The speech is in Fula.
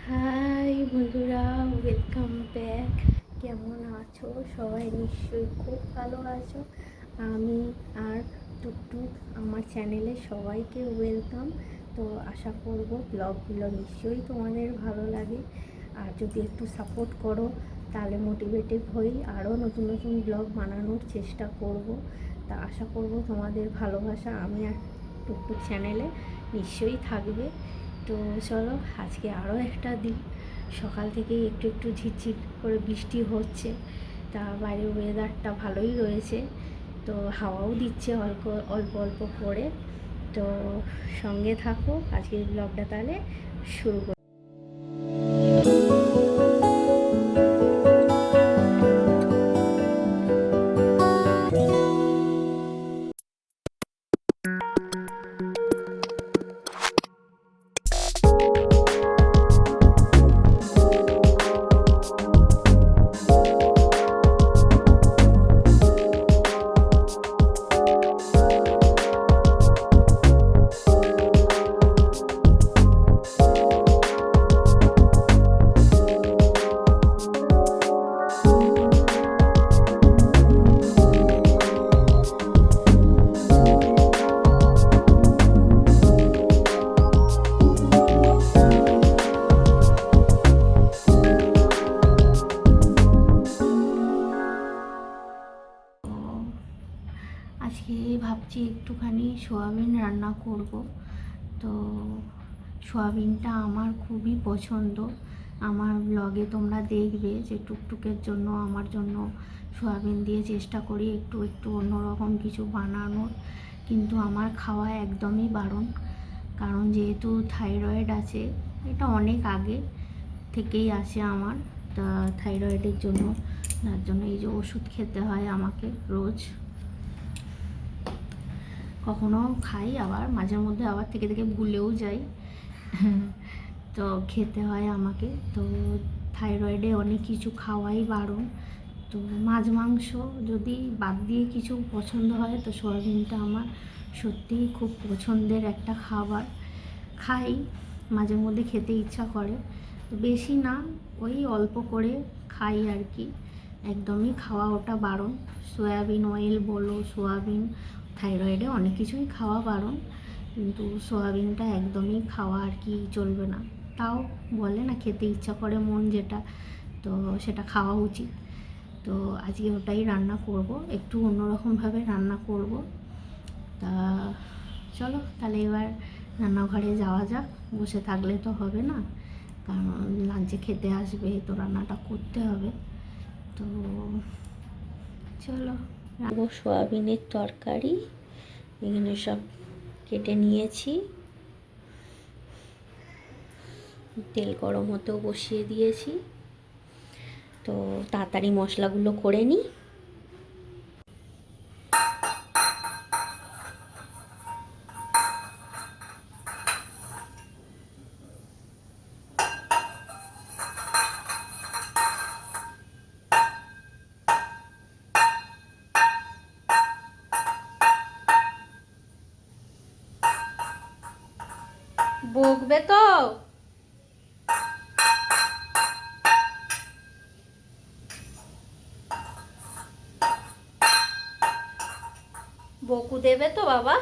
হাই বন্ধুরা, welcome back. কেমন আছো সবাই? নিশ্চয়ই খুব ভালো আছো। আমি আর টুকটুক আমার চ্যানেলে সবাইকে ওয়েলকাম। তো আশা করব ব্লগগুলো নিশ্চয়ই তোমাদের ভালো লাগে, আর যদি একটু সাপোর্ট করো তাহলে মোটিভেটেড হই, আরও নতুন নতুন ব্লগ বানানোর চেষ্টা করব। তা আশা করব তোমাদের ভালোবাসা আমি আর টুকটুক চ্যানেলে নিশ্চয়ই থাকবে। তো চলো, আজকে আরও একটা দিন। সকাল থেকেই একটু একটু ঝিরঝির করে বৃষ্টি হচ্ছে, তা বাইরের ওয়েদারটা ভালোই রয়েছে। তো হাওয়াও দিচ্ছে অল্প অল্প অল্প করে। তো সঙ্গে থাকো, আজকের ব্লগটা তাহলে শুরু করি। আজকে ভাবছি একটুখানি সোয়াবিন রান্না করব। তো সোয়াবিনটা আমার খুবই পছন্দ। আমার ব্লগে তোমরা দেখবে যে টুকটুকের জন্য আমার জন্য সোয়াবিন দিয়ে চেষ্টা করি একটু একটু অন্যরকম কিছু বানানোর, কিন্তু আমার খাওয়া একদমই বারণ। কারণ যেহেতু থাইরয়েড আছে, এটা অনেক আগে থেকেই আছে আমার, তা থাইরয়েডের জন্য তার জন্য এই যে ওষুধ খেতে হয় আমাকে রোজ। কখনো খাই, আবার মাঝে মধ্যে আবার থেকে থেকে ভুলেও যাই। তো খেতে হয় আমাকে। তো থাইরয়েডে অনেক কিছু খাওয়াই বারণ। তো মাছ মাংস যদি বাদ দিয়ে কিছু পছন্দ হয়, তো সয়াবিনটা আমার সত্যিই খুব পছন্দের একটা খাবার। খাই, মাঝে মধ্যে খেতে ইচ্ছা করে, তো বেশি না, ওই অল্প করে খাই আর কি। একদমই খাওয়া ওটা বারণ। সয়াবিন অয়েল বলো, সোয়াবিন, থাইরয়েডে অনেক কিছুই খাওয়া বারণ, কিন্তু সোয়াবিনটা একদমই খাওয়া আর কি চলবে না। তাও বলে না, খেতে ইচ্ছা করে মন যেটা, তো সেটা খাওয়া উচিত। তো আজকে ওটাই রান্না করব, একটু অন্যরকমভাবে রান্না করব। তা চলো তাহলে এবার রান্নাঘরে যাওয়া যাক। বসে থাকলে তো হবে না, কারণ লাঞ্চে খেতে আসবে, তো রান্নাটা করতে হবে। তো চলো, সোয়াবিনের তরকারি এখানে সব কেটে নিয়েছি, তেল গরম হতেও বসিয়ে দিয়েছি। তো তাড়াতাড়ি মশলাগুলো করে নিই। বকবে তো? বকু দেবে তো বাবা?